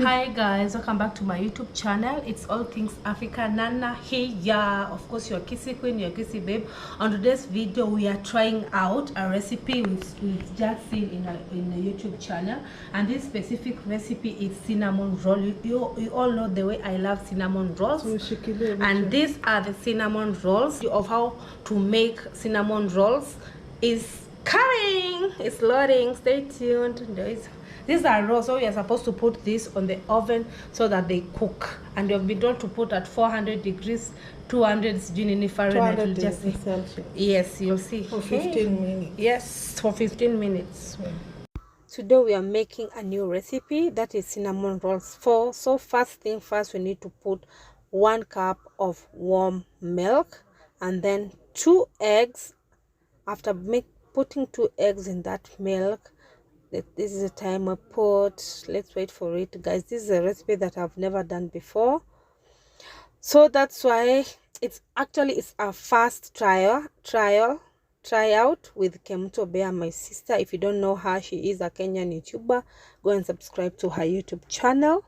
Hi guys, welcome back to my YouTube channel. It's all things Africa. Nana here, of course, your kissy queen, your kissy babe. On today's video we are trying out a recipe we've just seen in the YouTube channel, and this specific recipe is cinnamon roll. You all know the way I love cinnamon rolls, and these are the cinnamon rolls. Of how to make cinnamon rolls is coming. It's loading. Stay tuned. These are raw, so we are supposed to put this on the oven so that they cook, and you've been told to put at 400 degrees, 200 Fahrenheit. 200 degrees Celsius. Yes, you'll see. For 15 minutes. Yes, for 15 minutes. Today we are making a new recipe, that is cinnamon rolls. So first thing first, we need to put 1 cup of warm milk and then 2 eggs. After putting 2 eggs in that milk, this is the time we put, let's wait for it guys. This is a recipe that I've never done before, so that's why it's our first tryout with Kemuto Bear, my sister. If you don't know her, she is a Kenyan YouTuber. Go and subscribe to her YouTube channel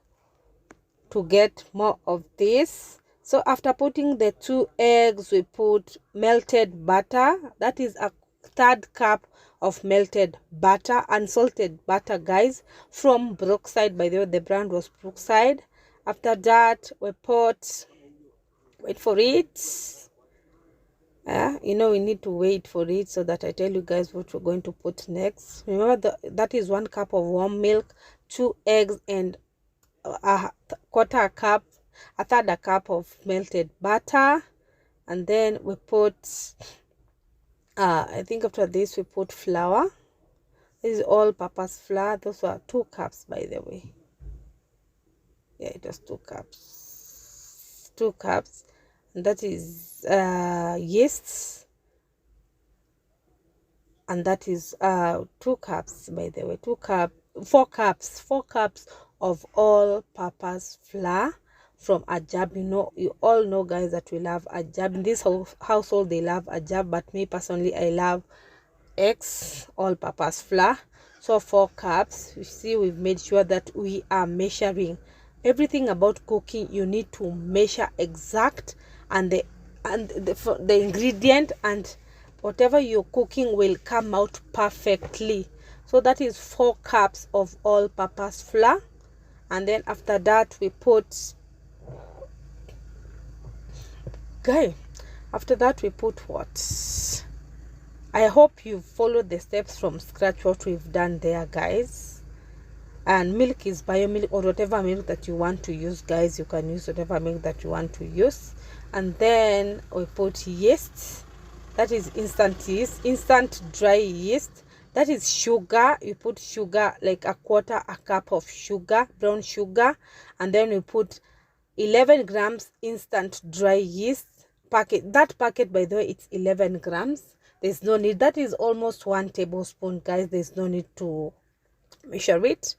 to get more of this. So after putting the 2 eggs, we put melted butter. That is a 1/3 cup of melted butter, unsalted butter guys, from Brookside. By the way, the brand was Brookside. After that we put, wait for it, we need to wait for it so that I tell you guys what we're going to put next. Remember, that is 1 cup of warm milk, 2 eggs, and a 1/4 cup, a 1/3 cup of melted butter. And then we put I think after this we put flour. This is all-purpose flour. Those were 2 cups, by the way. Yeah, it was 2 cups. 2 cups. And that is yeast. And that is 2 cups, by the way. 4 cups. 4 cups of all-purpose flour from Ajab. You all know guys that we love Ajab. In this household they love Ajab, but me personally I love X all-purpose flour. So 4 cups. You see, we've made sure that we are measuring everything about cooking. You need to measure exact, and the ingredient and whatever you're cooking will come out perfectly. So that is 4 cups of all-purpose flour. And then after that we put, after that we put what? I hope you followed the steps from scratch what we've done there guys. And milk is bio milk, or whatever milk that you want to use guys. You can use whatever milk that you want to use. And then we put yeast. That is instant yeast, instant dry yeast. That is sugar. You put sugar, like a 1/4 cup of sugar, brown sugar. And then we put 11 grams instant dry yeast packet. That packet, by the way, it's 11 grams. There's no need. That is almost 1 tablespoon guys. There's no need to measure it.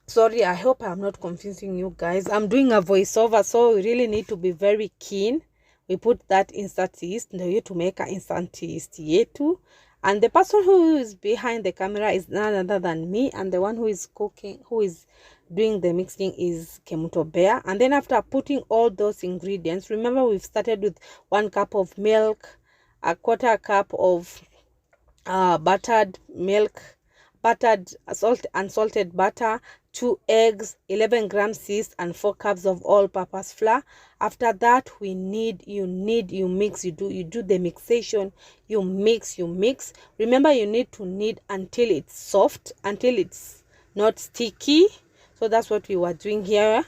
Sorry, I hope I'm not confusing you guys. I'm doing a voiceover, so we really need to be very keen. We put that instant yeast. Now you to make an instant yeast here too. And the person who is behind the camera is none other than me, and the one who is cooking, who is doing the mixing, is Kemuto Bear. And then after putting all those ingredients, remember we've started with 1 cup of milk, a 1/4 cup of buttered milk, unsalted butter, 2 eggs, 11 grams yeast, and 4 cups of all-purpose flour. After that you mix. You do the mixation. You mix. Remember, you need to knead until it's soft, until it's not sticky. So that's what we were doing here.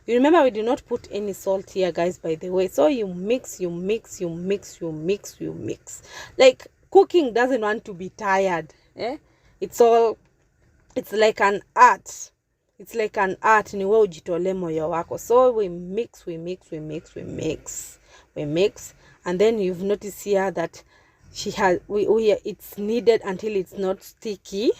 You remember we did not put any salt here guys, by the way. So you mix. Like, cooking doesn't want to be tired. It's like an art. It's like an art. Niwe ujitole moyo wako. So we mix. And then you've noticed here that it's kneaded until it's not sticky.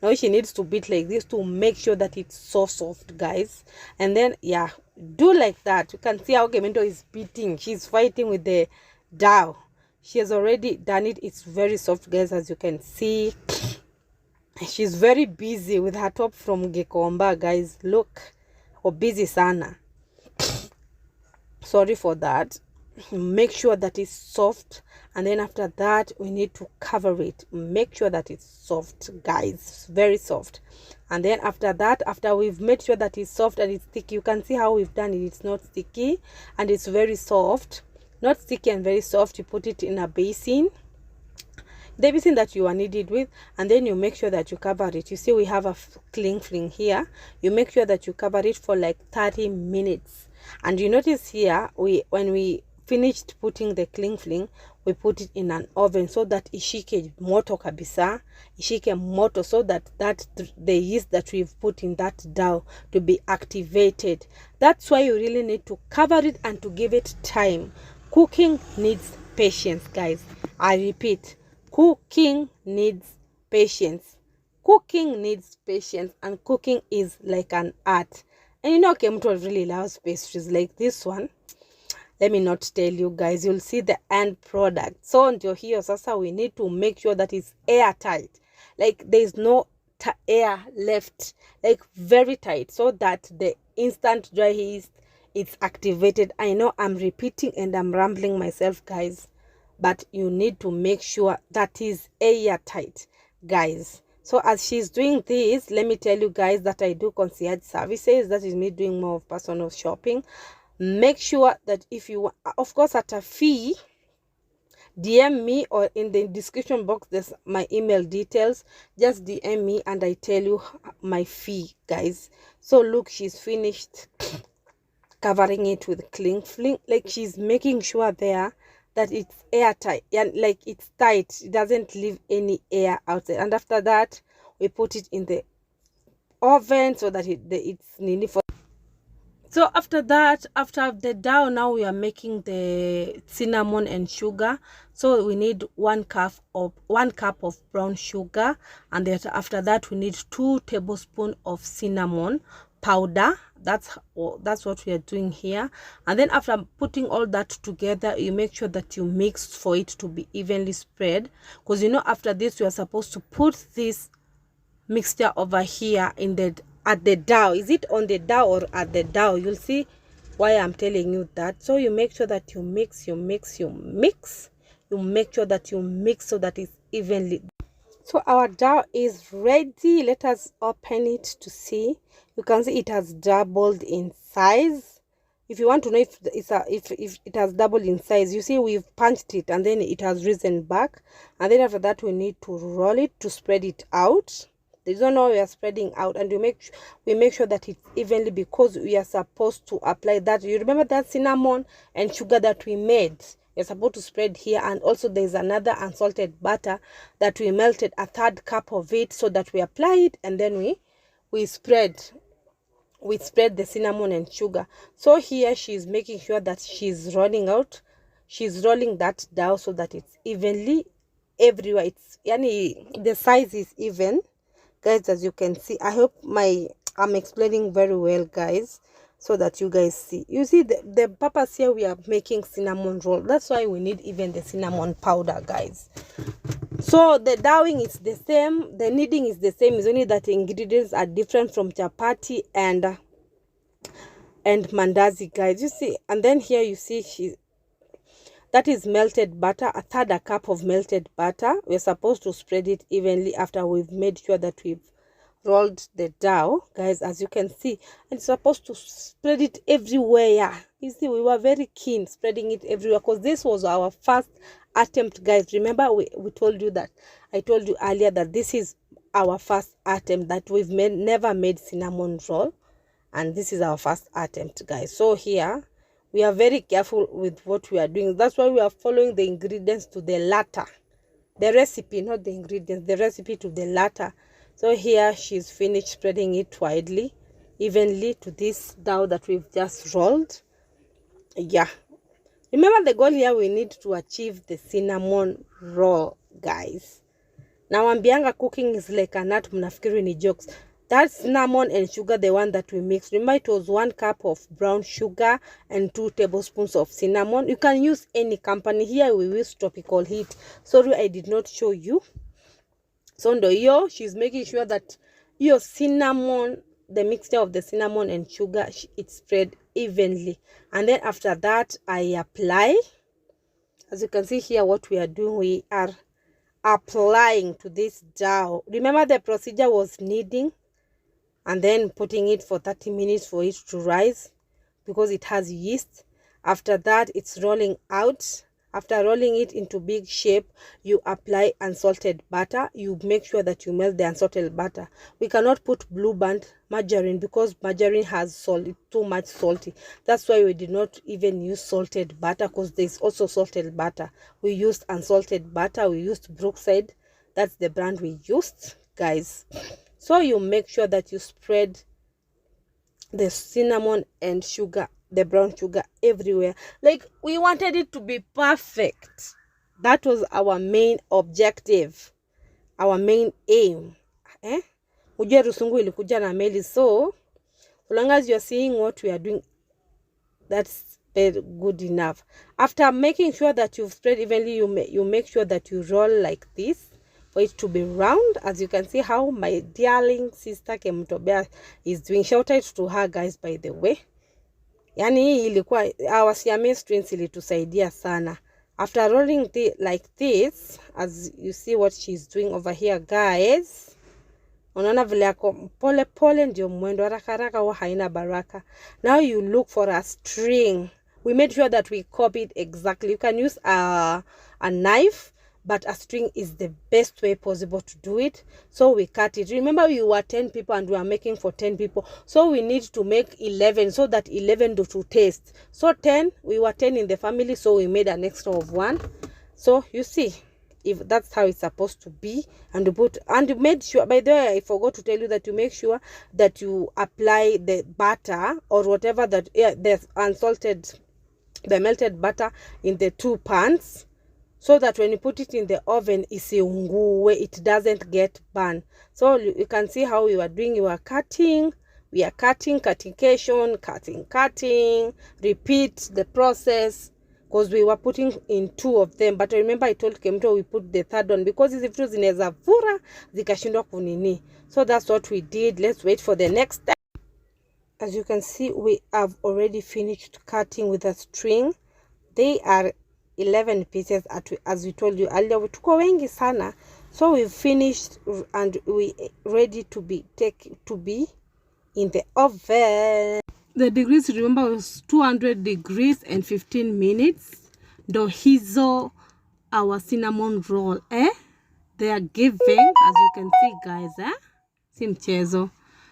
Now she needs to beat like this to make sure that it's so soft guys. And then yeah, do like that. You can see how Kemuto is beating. She's fighting with the dough. She has already done it. It's very soft guys, as you can see. She's very busy with her top from Gikomba, guys. Look how busy sana. Sorry for that. Make sure that it's soft, and then after that we need to cover it. Make sure that it's soft, guys, very soft. And then after that, after we've made sure that it's soft and it's sticky, you can see how we've done it. It's not sticky and it's very soft, not sticky and very soft. You put it in a basin, the basin that you are needed with, and then you make sure that you cover it. You see we have a cling film here. You make sure that you cover it for like 30 minutes. And you notice here, when we finished putting the cling film, we put it in an oven so that ishike moto kabisa, ishike moto, so that the yeast that we've put in that dough to be activated. That's why you really need to cover it and to give it time. Cooking needs patience, guys. I repeat, cooking needs patience. Cooking needs patience, and cooking is like an art. And you know, Kemto really loves pastries like this one. Let me not tell you guys, you'll see the end product. So until here, sasa, we need to make sure that it's airtight. Like there's no air left, like very tight, so that the instant dry yeast it's activated. I know I'm repeating and I'm rambling myself, guys, but you need to make sure that is airtight, guys. So as she's doing this, let me tell you guys that I do concierge services. That is me doing more of personal shopping. Make sure that if you, of course, at a fee, DM me, or in the description box there's my email details. Just DM me and I tell you my fee, guys. So look, she's finished covering it with cling film. Like she's making sure there that it's airtight, and like it's tight, it doesn't leave any air outside. And after that we put it in the oven so that it's nearly for. So after that, after the dough, now we are making the cinnamon and sugar. So we need 1 cup of brown sugar, and then after that we need 2 tablespoons of cinnamon powder. That's what we are doing here. And then after putting all that together, you make sure that you mix for it to be evenly spread, because you know after this we are supposed to put this mixture over here in the at the dough. Is it on the dough or at the dough? You'll see why I'm telling you that. So you make sure that you mix, you make sure that you mix so that it's evenly. So our dough is ready. Let us open it to see. You can see it has doubled in size. If you want to know if it has doubled in size, you see we've punched it and then it has risen back. And then after that we need to roll it to spread it out. There's no way we are spreading out, and we make sure that it's evenly, because we are supposed to apply that. You remember that cinnamon and sugar that we made? You're supposed to spread here, and also there's another unsalted butter that we melted, a 1/3 cup of it, so that we apply it and then we spread the cinnamon and sugar. So here she's making sure that she's rolling that dough so that it's evenly everywhere. It's the size is even, guys, as you can see. I hope I'm explaining very well, guys, so that you guys see. You see the purpose here, we are making cinnamon roll. That's why we need even the cinnamon powder, guys. So the dowing is the same, the kneading is the same. It's only that the ingredients are different from chapati and mandazi, guys. You see, and then here you see that is melted butter, a 1/3 cup of melted butter. We're supposed to spread it evenly after we've made sure that we've rolled the dough, guys, as you can see. And it's supposed to spread it everywhere. You see, we were very keen spreading it everywhere, because this was our first attempt, guys. Remember we told you that, I told you earlier that this is our first attempt, that we've never made cinnamon roll, and this is our first attempt, guys. So here we are very careful with what we are doing. That's why we are following the ingredients to the letter. The recipe, not the ingredients, the recipe to the letter. So here she's finished spreading it widely, evenly to this dough that we've just rolled. Yeah. Remember the goal here, we need to achieve the cinnamon roll, guys. Now ambianga cooking is like a nut, mnafikiri ni jokes. That cinnamon and sugar, the one that we mixed, remember it was 1 cup of brown sugar and 2 tablespoons of cinnamon. You can use any company. Here we use Tropical Heat. Sorry, I did not show you. So ndo hiyo, she's making sure that your cinnamon, the mixture of the cinnamon and sugar, it's spread evenly. And then after that, I apply. As you can see here, what we are doing, we are applying to this dough. Remember, the procedure was kneading and then putting it for 30 minutes for it to rise because it has yeast. After that, it's rolling out. After rolling it into big shape, you apply unsalted butter. You make sure that you melt the unsalted butter. We cannot put blue band margarine because margarine has salt, too much salty. That's why we did not even use salted butter, because there's also salted butter. We used unsalted butter. We used Brookside. That's the brand we used, guys. So you make sure that you spread the cinnamon and sugar, the brown sugar, everywhere. Like, we wanted it to be perfect. That was our main objective, our main aim. Ujue Rusungu ilikuja na meli. So long as you're seeing what we are doing, that's very good enough. After making sure that you've spread evenly, you make sure that you roll like this for it to be round. As you can see how my darling sister Kemtobea is doing. Shout out to her, guys, by the way. Yani ilikuwa our Siamese twins ilitusaidia sana. After rolling like this, as you see what she's doing over here, guys. Unaona vile yako pole pole ndio mwendo, haraka haraka wa haina baraka. Now you look for a string. We made sure that we copied exactly. You can use a knife, but a string is the best way possible to do it. So we cut it. Remember, we were 10 people and we are making for 10 people. So we need to make 11 so that 11 do to taste. So 10, we were 10 in the family, so we made an extra of 1. So you see, if that's how it's supposed to be. And you made sure, by the way, I forgot to tell you that you make sure that you apply the butter or whatever that, the unsalted, the melted butter in the 2 pans, so that when you put it in the oven, it doesn't get burned. So you can see how we were doing. We are cutting, cutting, repeat the process, because we were putting in 2 of them. But remember, I told Kemto we put the 3rd one because hizi vitu zinaweza vura zikashindwa kunini. So that's what we did. Let's wait for the next step. As you can see, we have already finished cutting with a string. They are 11 pieces, as we told you earlier. Tuko wengi sana, so we finished and we ready to be in the oven. The degrees, remember, was 200 degrees and 15 minutes. Ndo hizo our cinnamon roll, they are giving, as you can see, guys, si mchezo.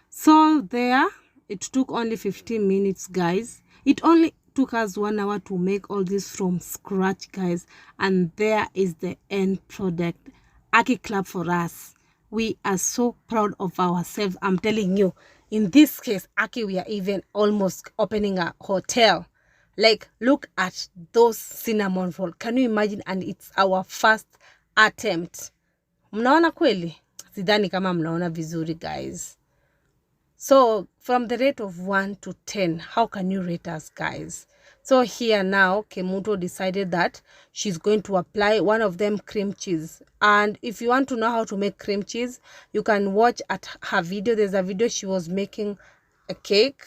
So there, it took only 15 minutes, guys. It only took us 1 hour to make all this from scratch, guys. And there is the end product. Aki, clap for us. We are so proud of ourselves. I'm telling you, in this case, Aki, we are even almost opening a hotel. Like, look at those cinnamon roll. Can you imagine? And it's our first attempt. Mnaona kweli? Sidhani kama mnaona vizuri, guys. So from the rate of 1 to 10, how can you rate us, guys? So here now, Kemuto decided that she's going to apply one of them cream cheese. And if you want to know how to make cream cheese, you can watch at her video. There's a video she was making a cake,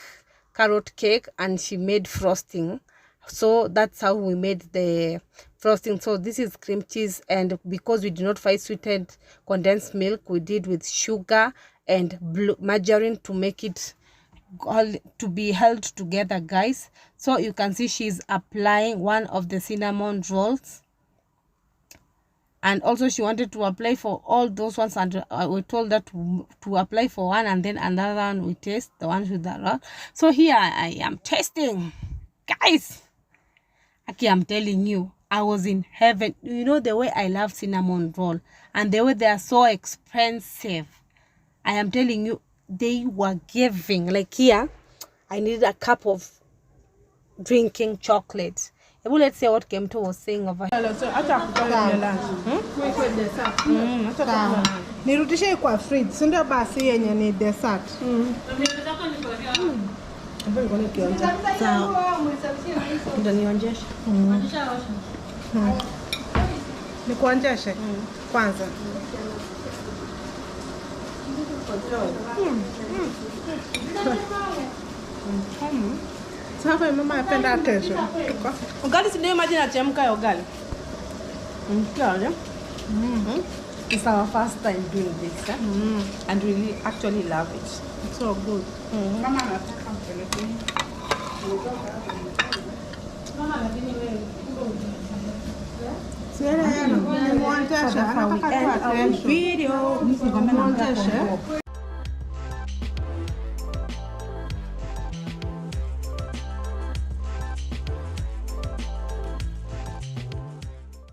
carrot cake, and she made frosting. So that's how we made the frosting. So this is cream cheese, and because we did not find sweetened condensed milk, we did with sugar and margarine to make it all to be held together, guys. So you can see she's applying one of the cinnamon rolls, and also she wanted to apply for all those ones, and we told her to apply for one, and then another one we taste, the ones with the roll. So here I am tasting, guys. Okay, I'm telling you, I was in heaven. You know the way I love cinnamon roll, and the way they are so expensive. I am telling you, they were giving. Like here, I needed a cup of drinking chocolate. Let's say what Kemto was saying over here. Nirudishe kwa fridge. Sindio basi yenye ni dessert. Sawa. Ndio nionjeshe. Nikuonjeshe kwanza. Sasa mama anapenda kesho. Ugali si ndio maji inachemka ya ugali. It's our first time doing this, and we actually love it. It's so good. Mama anataka mpeleke. Siela yana. Muantesha. For the Anataka end of the tuatesha. video. Muantesha.